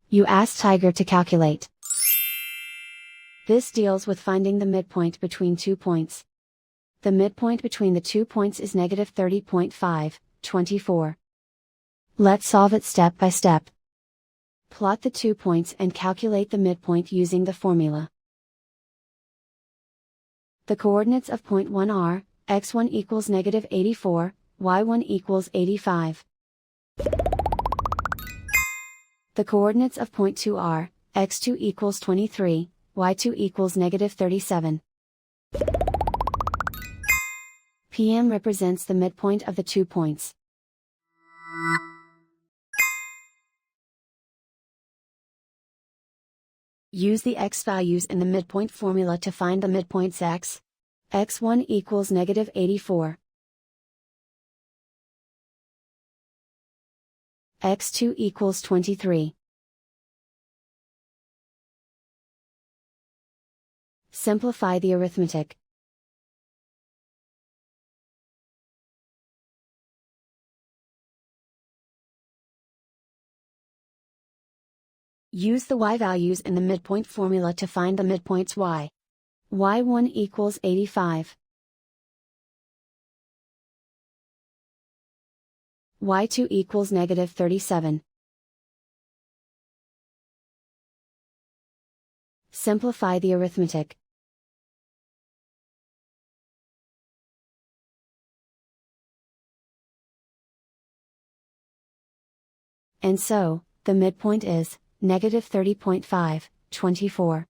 You ask Tiger to calculate. This deals with finding the midpoint between 2 points. The midpoint between the 2 points is negative 30.5, 24. Let's solve it step by step. Plot the 2 points and calculate the midpoint using the formula. The coordinates of point 1 are, x1 equals negative 84, y1 equals 85. The coordinates of point 2 are, x2 equals 23, y2 equals negative 37. PM represents the midpoint of the 2 points. Use the x values in the midpoint formula to find the midpoints x. x1 equals negative 84. x2 equals 23. Simplify the arithmetic. Use the y values in the midpoint formula to find the midpoints y. y1 equals 85. y2 equals negative 37. Simplify the arithmetic. And so, the midpoint is negative 30.5, 24.